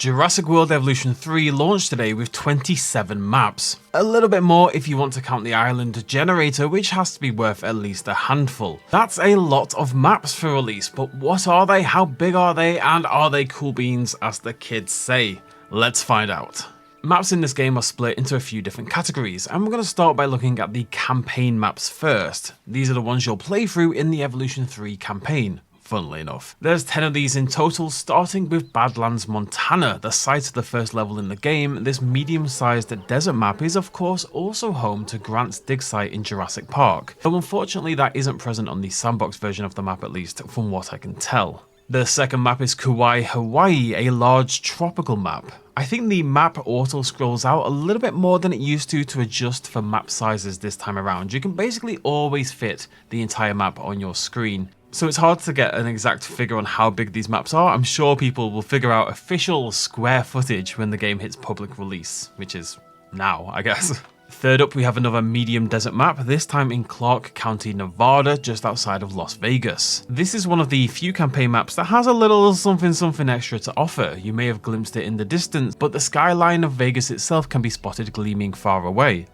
Jurassic World Evolution 3 launched today with 27 maps. A little bit more if you want to count the island generator, which has to be worth at least a handful. That's a lot of maps for release, but what are they, how big are they, and are they cool beans as the kids say? Let's find out. Maps in this game are split into a few different categories, and we're going to start by looking at the campaign maps first. These are the ones you'll play through in the Evolution 3 campaign. Funnily enough. There's 10 of these in total, starting with Badlands, Montana, the site of the first level in the game. This medium-sized desert map is of course also home to Grant's dig site in Jurassic Park, though unfortunately that isn't present on the Sandbox version of the map, at least from what I can tell. The second map is Kauai, Hawaii, a large tropical map. I think the map auto scrolls out a little bit more than it used to adjust for map sizes this time around. You can basically always fit the entire map on your screen. So it's hard to get an exact figure on how big these maps are. I'm sure people will figure out official square footage when the game hits public release, which is now, I guess. Third up, we have another medium desert map, this time in Clark County, Nevada, just outside of Las Vegas. This is one of the few campaign maps that has a little something extra to offer. You may have glimpsed it in the distance, but the skyline of Vegas itself can be spotted gleaming far away.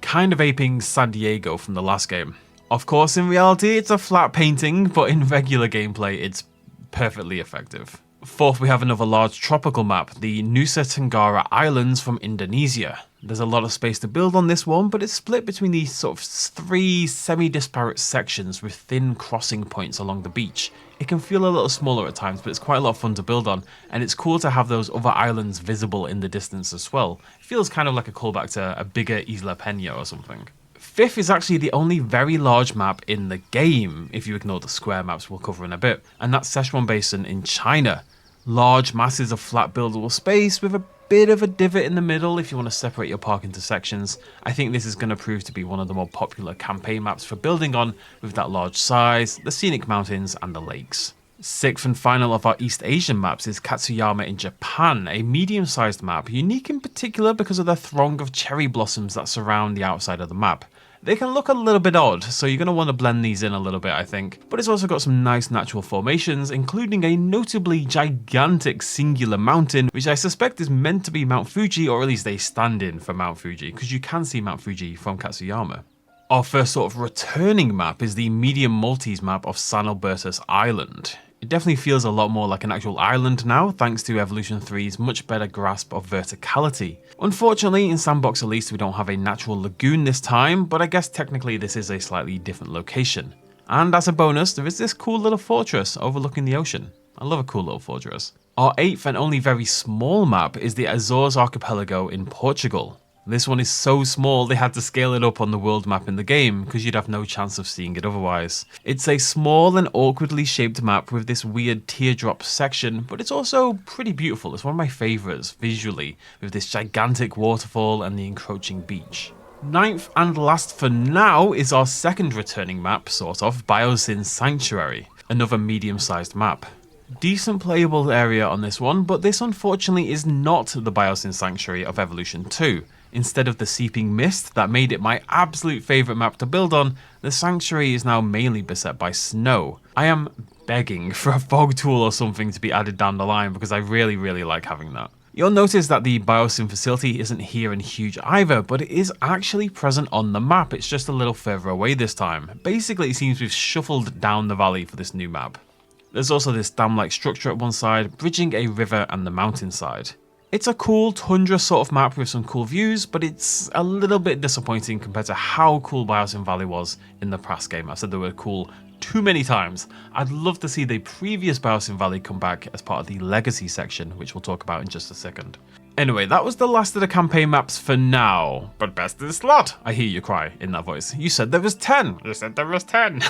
Kind of aping San Diego from the last game. Of course, in reality, it's a flat painting, but in regular gameplay, it's perfectly effective. Fourth, we have another large tropical map, the Nusa Tenggara Islands from Indonesia. There's a lot of space to build on this one, but it's split between these sort of three semi-disparate sections with thin crossing points along the beach. It can feel a little smaller at times, but it's quite a lot of fun to build on, and it's cool to have those other islands visible in the distance as well. It feels kind of like a callback to a bigger Isla Peña or something. Fifth is actually the only very large map in the game, if you ignore the square maps we'll cover in a bit, and that's Sichuan Basin in China. Large masses of flat buildable space with a bit of a divot in the middle if you want to separate your park into sections. I think this is going to prove to be one of the more popular campaign maps for building on, with that large size, the scenic mountains and the lakes. Sixth and final of our East Asian maps is Katsuyama in Japan, a medium-sized map, unique in particular because of the throng of cherry blossoms that surround the outside of the map. They can look a little bit odd, so you're going to want to blend these in a little bit, I think. But it's also got some nice natural formations, including a notably gigantic singular mountain, which I suspect is meant to be Mount Fuji, or at least a stand-in for Mount Fuji, because you can see Mount Fuji from Katsuyama. Our first sort of returning map is the medium Maltese map of San Albertus Island. It definitely feels a lot more like an actual island now, thanks to Evolution 3's much better grasp of verticality. Unfortunately, in Sandbox at least we don't have a natural lagoon this time, but I guess technically this is a slightly different location. And as a bonus, there is this cool little fortress overlooking the ocean. I love a cool little fortress. Our eighth and only very small map is the Azores Archipelago in Portugal. This one is so small they had to scale it up on the world map in the game because you'd have no chance of seeing it otherwise. It's a small and awkwardly shaped map with this weird teardrop section, but it's also pretty beautiful. It's one of my favourites visually, with this gigantic waterfall and the encroaching beach. Ninth and last for now is our second returning map, sort of, Biosyn Sanctuary, another medium-sized map. Decent playable area on this one, but this unfortunately is not the Biosyn Sanctuary of Evolution 2. Instead of the seeping mist that made it my absolute favourite map to build on, the sanctuary is now mainly beset by snow. I am begging for a fog tool or something to be added down the line because I really like having that. You'll notice that the Biosyn facility isn't here in Huge either, but it is actually present on the map. It's just a little further away this time. Basically, it seems we've shuffled down the valley for this new map. There's also this dam-like structure at one side, bridging a river and the mountainside. It's a cool tundra sort of map with some cool views, but it's a little bit disappointing compared to how cool Biosyn Valley was in the past game. I said the word cool too many times. I'd love to see the previous Biosyn Valley come back as part of the Legacy section, which we'll talk about in just a second. Anyway, that was the last of the campaign maps for now. But best in slot, I hear you cry in that voice. You said there was 10. You said there was 10.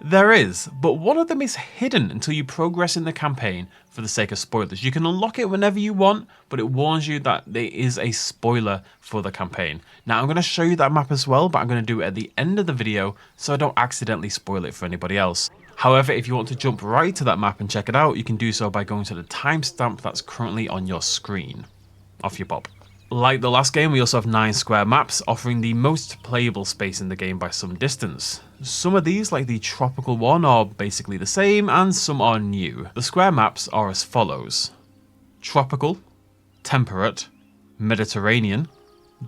There is, but one of them is hidden until you progress in the campaign for the sake of spoilers. You can unlock it whenever you want, but it warns you that there is a spoiler for the campaign. Now, I'm going to show you that map as well, but I'm going to do it at the end of the video so I don't accidentally spoil it for anybody else. However, if you want to jump right to that map and check it out, you can do so by going to the timestamp that's currently on your screen. Off you pop. Like the last game, we also have 9 square maps, offering the most playable space in the game by some distance. Some of these, like the tropical one, are basically the same, and some are new. The square maps are as follows. Tropical, Temperate, Mediterranean,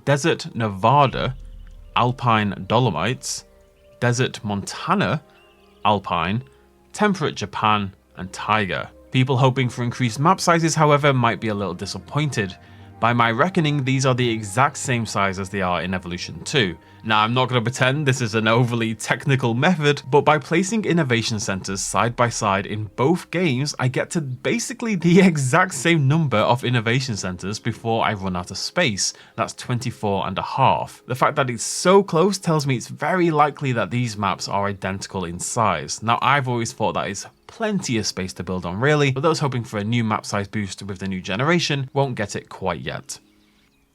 Desert Nevada, Alpine Dolomites, Desert Montana, Alpine, Temperate Japan, and Taiga. People hoping for increased map sizes, however, might be a little disappointed. By my reckoning, these are the exact same size as they are in Evolution 2. Now, I'm not going to pretend this is an overly technical method, but by placing innovation centers side by side in both games, I get to basically the exact same number of innovation centers before I run out of space. That's 24 and a half. The fact that it's so close tells me it's very likely that these maps are identical in size. Now, I've always thought that is plenty of space to build on really, but those hoping for a new map size boost with the new generation won't get it quite yet.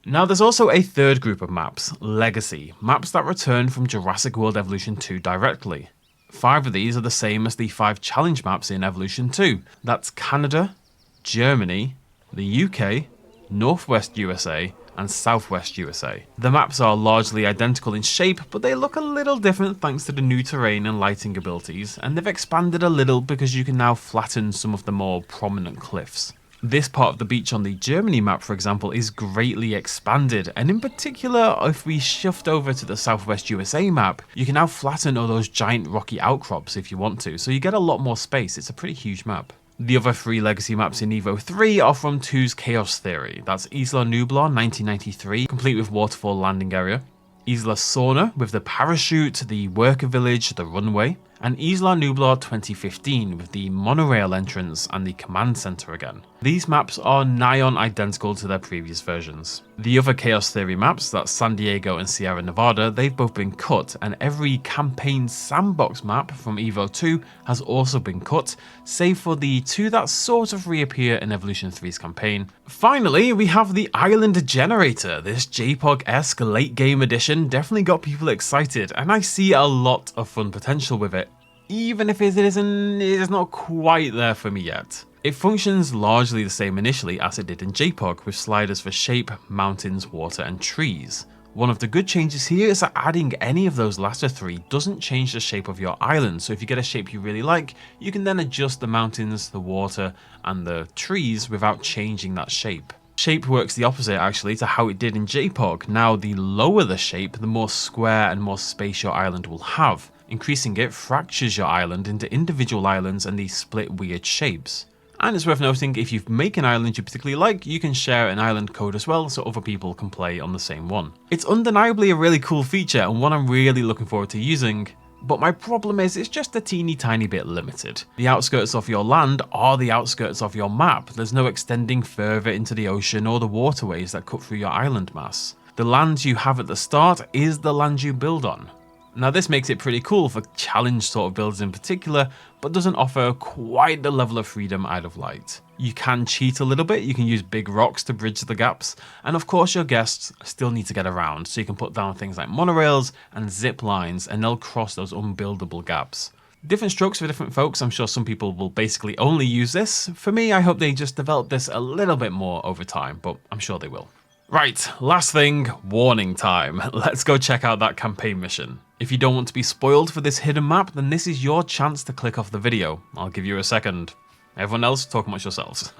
Now there's also a third group of maps, Legacy, maps that return from Jurassic World Evolution 2 directly. 5 of these are the same as the 5 challenge maps in Evolution 2. That's Canada, Germany, the UK, Northwest USA, and Southwest USA. The maps are largely identical in shape, but they look a little different thanks to the new terrain and lighting abilities, and they've expanded a little because you can now flatten some of the more prominent cliffs. This part of the beach on the Germany map, for example, is greatly expanded, and in particular, if we shift over to the Southwest USA map, you can now flatten all those giant rocky outcrops if you want to, so you get a lot more space. It's a pretty huge map. The other 3 Legacy maps in Evo 3 are from 2's Chaos Theory. That's Isla Nublar 1993, complete with waterfall landing area, Isla Sorna with the parachute, the worker village, the runway, and Isla Nublar 2015 with the monorail entrance and the command center again. These maps are nigh on identical to their previous versions. The other Chaos Theory maps, that's San Diego and Sierra Nevada, they've both been cut, and every campaign Sandbox map from Evo 2 has also been cut, save for the 2 that sort of reappear in Evolution 3's campaign. Finally, we have the Island Generator. This JPOG-esque late game edition definitely got people excited, and I see a lot of fun potential with it, even if it is not quite there for me yet. It functions largely the same initially as it did in JPOG, with sliders for shape, mountains, water, and trees. One of the good changes here is that adding any of those latter 3 doesn't change the shape of your island, so if you get a shape you really like, you can then adjust the mountains, the water, and the trees without changing that shape. Shape works the opposite actually to how it did in JPOG. Now the lower the shape, the more square and more space your island will have. Increasing it fractures your island into individual islands and these split weird shapes. And it's worth noting, if you make an island you particularly like, you can share an island code as well so other people can play on the same one. It's undeniably a really cool feature and one I'm really looking forward to using, but my problem is it's just a teeny tiny bit limited. The outskirts of your land are the outskirts of your map. There's no extending further into the ocean or the waterways that cut through your island mass. The land you have at the start is the land you build on. Now this makes it pretty cool for challenge sort of builds in particular, but doesn't offer quite the level of freedom I'd have liked. You can cheat a little bit, you can use big rocks to bridge the gaps, and of course your guests still need to get around, so you can put down things like monorails and zip lines and they'll cross those unbuildable gaps. Different strokes for different folks. I'm sure some people will basically only use this. For me, I hope they just develop this a little bit more over time, but I'm sure they will. Right, last thing, warning time. Let's go check out that campaign mission. If you don't want to be spoiled for this hidden map, then this is your chance to click off the video. I'll give you a second. Everyone else, talk amongst yourselves.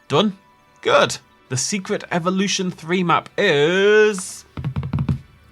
Done? Good. The secret Evolution 3 map is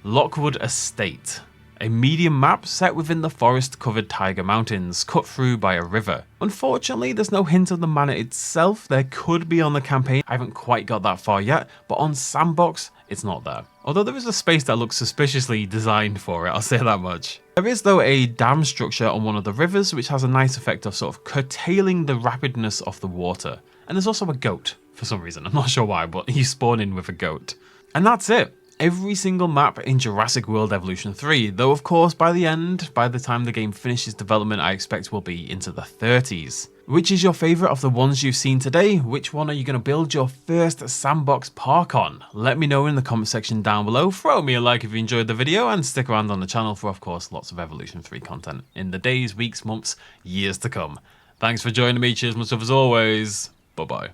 Lockwood Estate. A medium map set within the forest-covered Taiga Mountains, cut through by a river. Unfortunately, there's no hint of the manor itself. There could be on the campaign. I haven't quite got that far yet, but on Sandbox, it's not there. Although there is a space that looks suspiciously designed for it, I'll say that much. There is though a dam structure on one of the rivers, which has a nice effect of sort of curtailing the rapidness of the water. And there's also a goat, for some reason. I'm not sure why, but you spawn in with a goat. And that's it. Every single map in Jurassic World Evolution 3, though of course by the time the game finishes development I expect will be into the 30s. Which is your favourite of the ones you've seen today? Which one are you going to build your first Sandbox park on? Let me know in the comment section down below, throw me a like if you enjoyed the video, and stick around on the channel for of course lots of Evolution 3 content in the days, weeks, months, years to come. Thanks for joining me, cheers much love as always, bye bye.